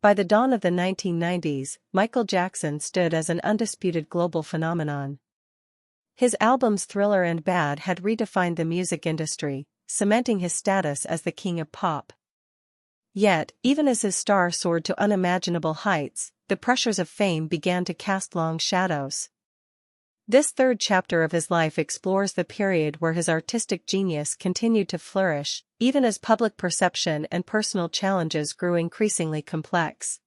By the dawn of the 1990s, Michael Jackson stood as an undisputed global phenomenon. His albums Thriller and Bad had redefined the music industry, cementing his status as the king of pop. Yet, even as his star soared to unimaginable heights, the pressures of fame began to cast long shadows. This third chapter of his life explores the period where his artistic genius continued to flourish, even as public perception and personal challenges grew increasingly complex.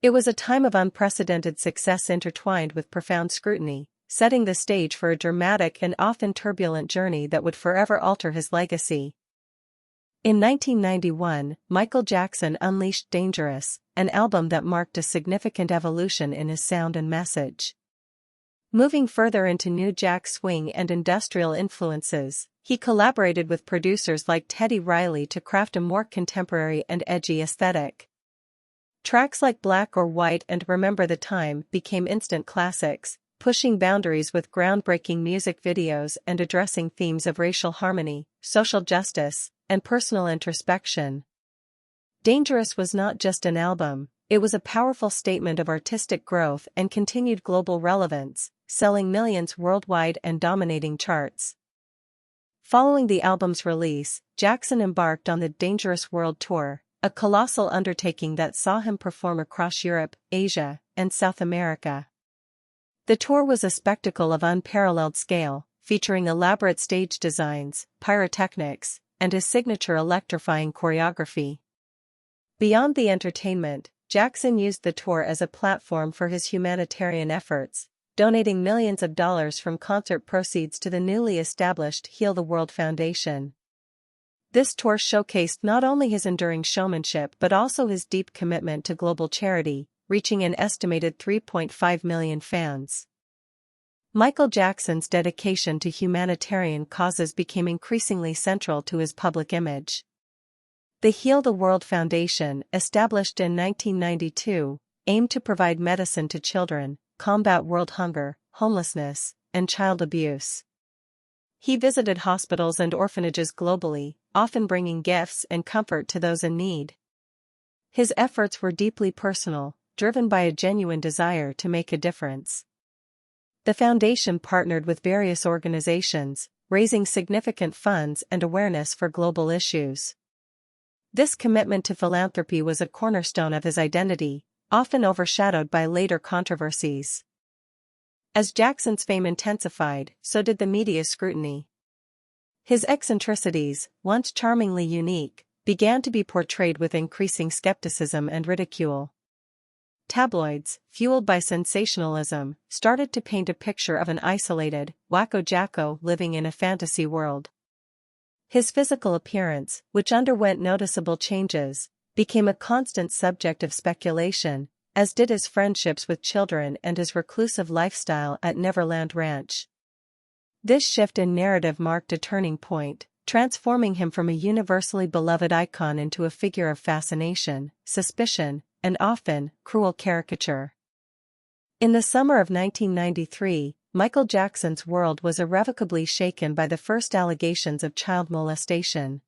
It was a time of unprecedented success intertwined with profound scrutiny, setting the stage for a dramatic and often turbulent journey that would forever alter his legacy. In 1991, Michael Jackson unleashed Dangerous, an album that marked a significant evolution in his sound and message. Moving further into new jack swing and industrial influences, he collaborated with producers like Teddy Riley to craft a more contemporary and edgy aesthetic. Tracks like Black or White and Remember the Time became instant classics, pushing boundaries with groundbreaking music videos and addressing themes of racial harmony, social justice, and personal introspection. Dangerous was not just an album, it was a powerful statement of artistic growth and continued global relevance, selling millions worldwide and dominating charts. Following the album's release, Jackson embarked on the Dangerous World Tour, a colossal undertaking that saw him perform across Europe, Asia, and South America. The tour was a spectacle of unparalleled scale, featuring elaborate stage designs, pyrotechnics, and his signature electrifying choreography. Beyond the entertainment, Jackson used the tour as a platform for his humanitarian efforts, donating millions of dollars from concert proceeds to the newly established Heal the World Foundation. This tour showcased not only his enduring showmanship but also his deep commitment to global charity, reaching an estimated 3.5 million fans. Michael Jackson's dedication to humanitarian causes became increasingly central to his public image. The Heal the World Foundation, established in 1992, aimed to provide medicine to children, combat world hunger, homelessness, and child abuse. He visited hospitals and orphanages globally, often bringing gifts and comfort to those in need. His efforts were deeply personal, driven by a genuine desire to make a difference. The foundation partnered with various organizations, raising significant funds and awareness for global issues. This commitment to philanthropy was a cornerstone of his identity, often overshadowed by later controversies. As Jackson's fame intensified, so did the media's scrutiny. His eccentricities, once charmingly unique, began to be portrayed with increasing skepticism and ridicule. Tabloids, fueled by sensationalism, started to paint a picture of an isolated, wacko-jacko living in a fantasy world. His physical appearance, which underwent noticeable changes, became a constant subject of speculation, as did his friendships with children and his reclusive lifestyle at Neverland Ranch. This shift in narrative marked a turning point, transforming him from a universally beloved icon into a figure of fascination, suspicion, and often, cruel caricature. In the summer of 1993, Michael Jackson's world was irrevocably shaken by the first allegations of child molestation.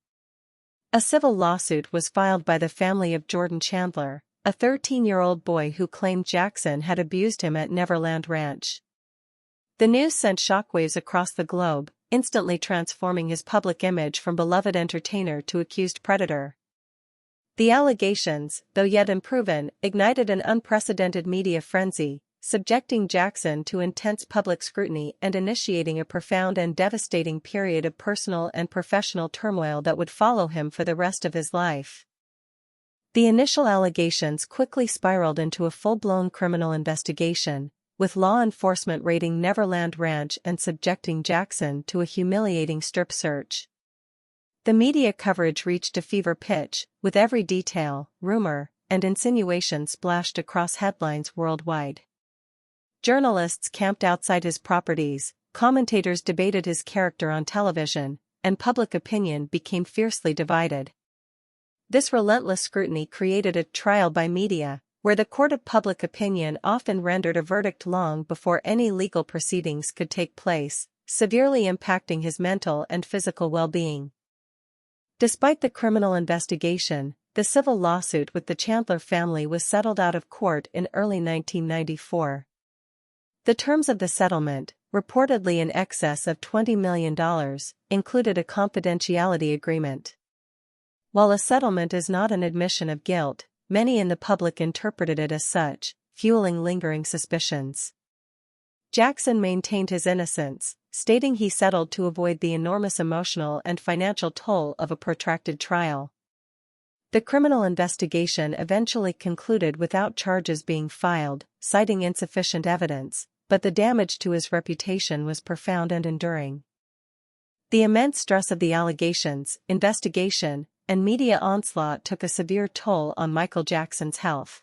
A civil lawsuit was filed by the family of Jordan Chandler, a 13-year-old boy who claimed Jackson had abused him at Neverland Ranch. The news sent shockwaves across the globe, instantly transforming his public image from beloved entertainer to accused predator. The allegations, though yet unproven, ignited an unprecedented media frenzy, subjecting Jackson to intense public scrutiny and initiating a profound and devastating period of personal and professional turmoil that would follow him for the rest of his life. The initial allegations quickly spiraled into a full-blown criminal investigation, with law enforcement raiding Neverland Ranch and subjecting Jackson to a humiliating strip search. The media coverage reached a fever pitch, with every detail, rumor, and insinuation splashed across headlines worldwide. Journalists camped outside his properties, commentators debated his character on television, and public opinion became fiercely divided. This relentless scrutiny created a trial by media, where the court of public opinion often rendered a verdict long before any legal proceedings could take place, severely impacting his mental and physical well-being. Despite the criminal investigation, the civil lawsuit with the Chandler family was settled out of court in early 1994. The terms of the settlement, reportedly in excess of $20 million, included a confidentiality agreement. While a settlement is not an admission of guilt, many in the public interpreted it as such, fueling lingering suspicions. Jackson maintained his innocence, stating he settled to avoid the enormous emotional and financial toll of a protracted trial. The criminal investigation eventually concluded without charges being filed, citing insufficient evidence, but the damage to his reputation was profound and enduring. The immense stress of the allegations, investigation, and media onslaught took a severe toll on Michael Jackson's health.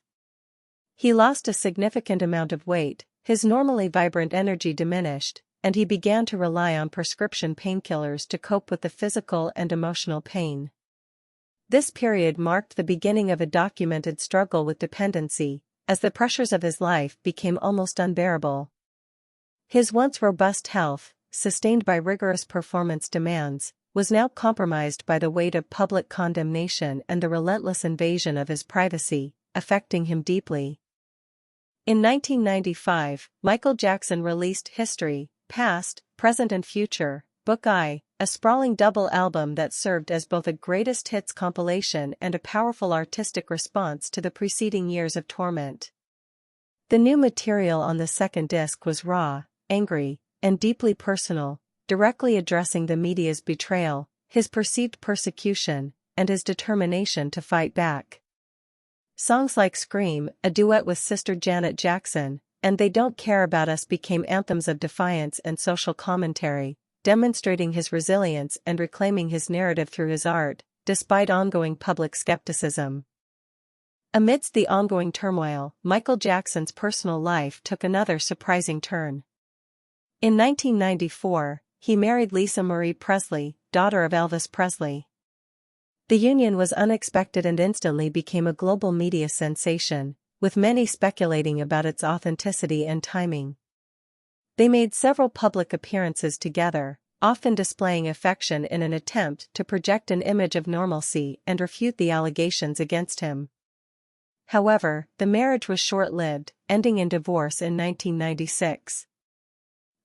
He lost a significant amount of weight, his normally vibrant energy diminished, and he began to rely on prescription painkillers to cope with the physical and emotional pain. This period marked the beginning of a documented struggle with dependency, as the pressures of his life became almost unbearable. His once robust health, sustained by rigorous performance demands, was now compromised by the weight of public condemnation and the relentless invasion of his privacy, affecting him deeply. In 1995, Michael Jackson released History, Past, Present and Future, Book I, a sprawling double album that served as both a greatest hits compilation and a powerful artistic response to the preceding years of torment. The new material on the second disc was raw, angry, and deeply personal, directly addressing the media's betrayal, his perceived persecution, and his determination to fight back. Songs like Scream, a duet with sister Janet Jackson, and They Don't Care About Us became anthems of defiance and social commentary, demonstrating his resilience and reclaiming his narrative through his art, despite ongoing public skepticism. Amidst the ongoing turmoil, Michael Jackson's personal life took another surprising turn. In 1994, he married Lisa Marie Presley, daughter of Elvis Presley. The union was unexpected and instantly became a global media sensation, with many speculating about its authenticity and timing. They made several public appearances together, often displaying affection in an attempt to project an image of normalcy and refute the allegations against him. However, the marriage was short-lived, ending in divorce in 1996.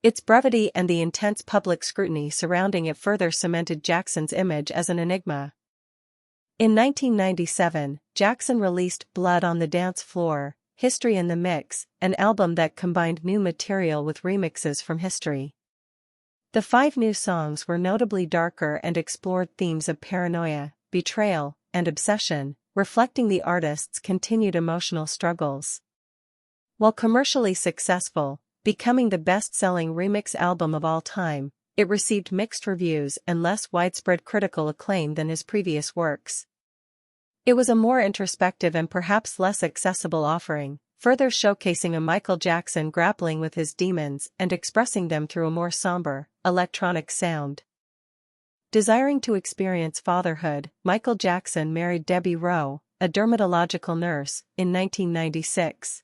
Its brevity and the intense public scrutiny surrounding it further cemented Jackson's image as an enigma. In 1997, Jackson released Blood on the Dance Floor, History in the Mix, an album that combined new material with remixes from history. The 5 new songs were notably darker and explored themes of paranoia, betrayal, and obsession, reflecting the artist's continued emotional struggles. While commercially successful, becoming the best-selling remix album of all time, it received mixed reviews and less widespread critical acclaim than his previous works. It was a more introspective and perhaps less accessible offering, further showcasing a Michael Jackson grappling with his demons and expressing them through a more somber, electronic sound. Desiring to experience fatherhood, Michael Jackson married Debbie Rowe, a dermatological nurse, in 1996.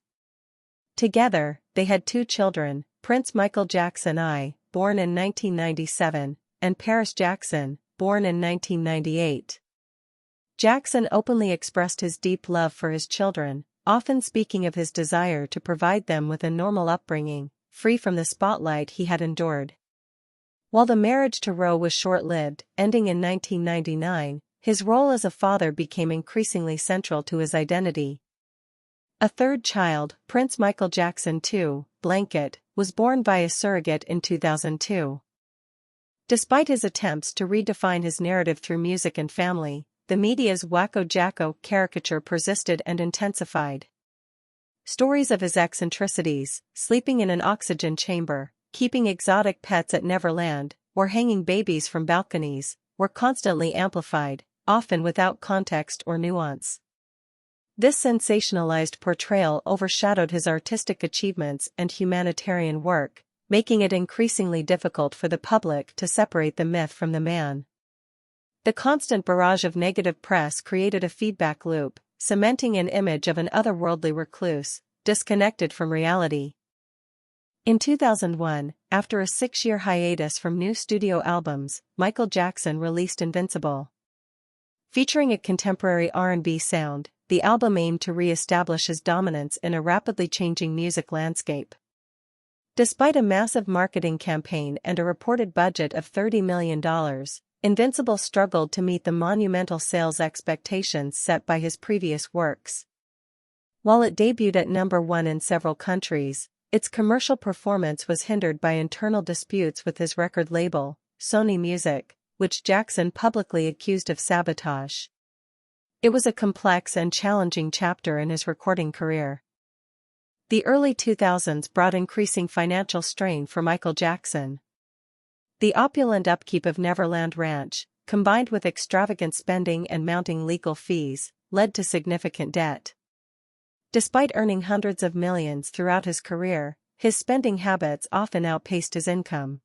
Together, they had 2 children, Prince Michael Jackson I, born in 1997, and Paris Jackson, born in 1998. Jackson openly expressed his deep love for his children, often speaking of his desire to provide them with a normal upbringing, free from the spotlight he had endured. While the marriage to Rowe was short-lived, ending in 1999, his role as a father became increasingly central to his identity. A third child, Prince Michael Jackson II, Blanket, was born by a surrogate in 2002. Despite his attempts to redefine his narrative through music and family, the media's Wacko Jacko caricature persisted and intensified. Stories of his eccentricities, sleeping in an oxygen chamber, keeping exotic pets at Neverland, or hanging babies from balconies, were constantly amplified, often without context or nuance. This sensationalized portrayal overshadowed his artistic achievements and humanitarian work, making it increasingly difficult for the public to separate the myth from the man. The constant barrage of negative press created a feedback loop, cementing an image of an otherworldly recluse, disconnected from reality. In 2001, after a 6-year hiatus from new studio albums, Michael Jackson released Invincible. Featuring a contemporary R&B sound, the album aimed to re-establish his dominance in a rapidly changing music landscape. Despite a massive marketing campaign and a reported budget of $30 million, Invincible struggled to meet the monumental sales expectations set by his previous works. While it debuted at #1 in several countries, its commercial performance was hindered by internal disputes with his record label, Sony Music, which Jackson publicly accused of sabotage. It was a complex and challenging chapter in his recording career. The early 2000s brought increasing financial strain for Michael Jackson. The opulent upkeep of Neverland Ranch, combined with extravagant spending and mounting legal fees, led to significant debt. Despite earning hundreds of millions throughout his career, his spending habits often outpaced his income.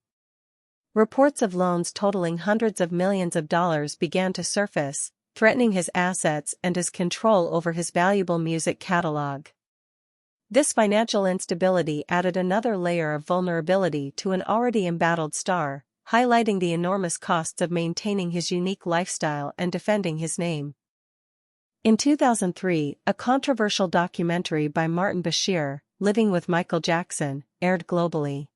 Reports of loans totaling hundreds of millions of dollars began to surface, threatening his assets and his control over his valuable music catalog. This financial instability added another layer of vulnerability to an already embattled star, highlighting the enormous costs of maintaining his unique lifestyle and defending his name. In 2003, a controversial documentary by Martin Bashir, Living with Michael Jackson, aired globally.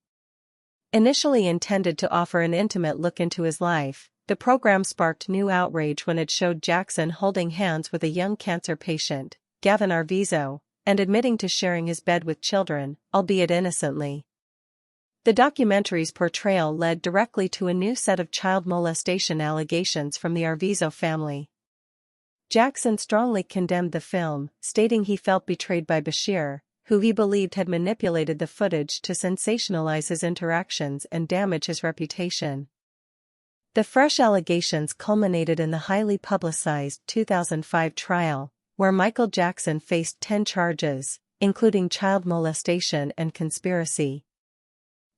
Initially intended to offer an intimate look into his life, the program sparked new outrage when it showed Jackson holding hands with a young cancer patient, Gavin Arvizo, and admitting to sharing his bed with children, albeit innocently. The documentary's portrayal led directly to a new set of child molestation allegations from the Arvizo family. Jackson strongly condemned the film, stating he felt betrayed by Bashir, who he believed had manipulated the footage to sensationalize his interactions and damage his reputation. The fresh allegations culminated in the highly publicized 2005 trial, where Michael Jackson faced 10 charges, including child molestation and conspiracy.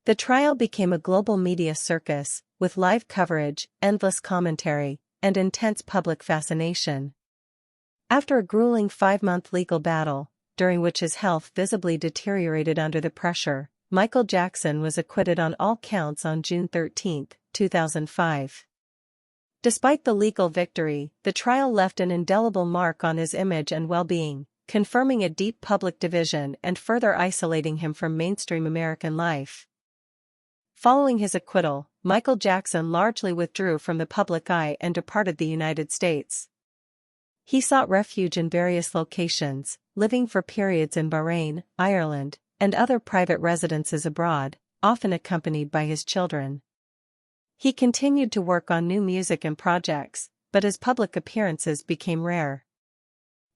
The trial became a global media circus, with live coverage, endless commentary, and intense public fascination. After a grueling 5-month legal battle, during which his health visibly deteriorated under the pressure, Michael Jackson was acquitted on all counts on June 13, 2005. Despite the legal victory, the trial left an indelible mark on his image and well-being, confirming a deep public division and further isolating him from mainstream American life. Following his acquittal, Michael Jackson largely withdrew from the public eye and departed the United States. He sought refuge in various locations, living for periods in Bahrain, Ireland, and other private residences abroad, often accompanied by his children. He continued to work on new music and projects, but his public appearances became rare.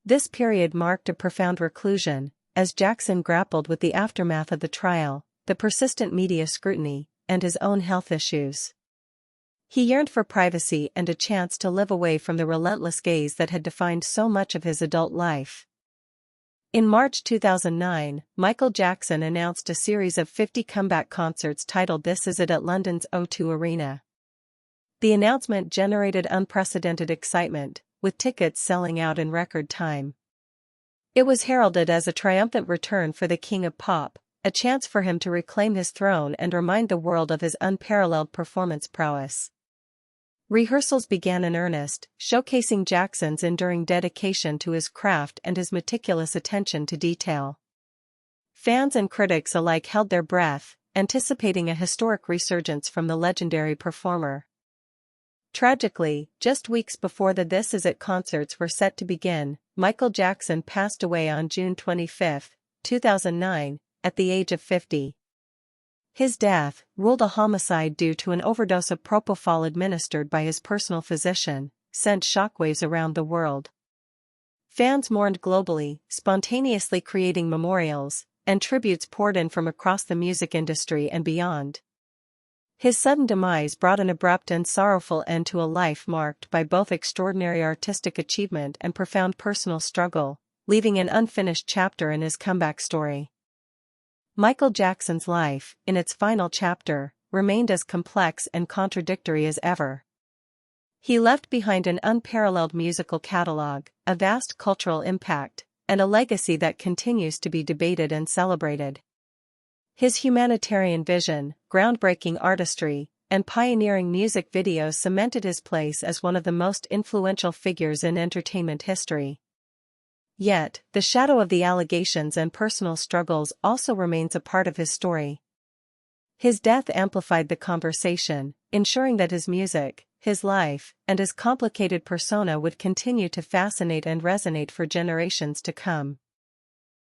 This period marked a profound reclusion, as Jackson grappled with the aftermath of the trial, the persistent media scrutiny, and his own health issues. He yearned for privacy and a chance to live away from the relentless gaze that had defined so much of his adult life. In March 2009, Michael Jackson announced a series of 50 comeback concerts titled This Is It at London's O2 Arena. The announcement generated unprecedented excitement, with tickets selling out in record time. It was heralded as a triumphant return for the King of Pop, a chance for him to reclaim his throne and remind the world of his unparalleled performance prowess. Rehearsals began in earnest, showcasing Jackson's enduring dedication to his craft and his meticulous attention to detail. Fans and critics alike held their breath, anticipating a historic resurgence from the legendary performer. Tragically, just weeks before the This Is It concerts were set to begin, Michael Jackson passed away on June 25, 2009, at the age of 50. His death, ruled a homicide due to an overdose of propofol administered by his personal physician, sent shockwaves around the world. Fans mourned globally, spontaneously creating memorials, and tributes poured in from across the music industry and beyond. His sudden demise brought an abrupt and sorrowful end to a life marked by both extraordinary artistic achievement and profound personal struggle, leaving an unfinished chapter in his comeback story. Michael Jackson's life, in its final chapter, remained as complex and contradictory as ever. He left behind an unparalleled musical catalog, a vast cultural impact, and a legacy that continues to be debated and celebrated. His humanitarian vision, groundbreaking artistry, and pioneering music videos cemented his place as one of the most influential figures in entertainment history. Yet, the shadow of the allegations and personal struggles also remains a part of his story. His death amplified the conversation, ensuring that his music, his life, and his complicated persona would continue to fascinate and resonate for generations to come.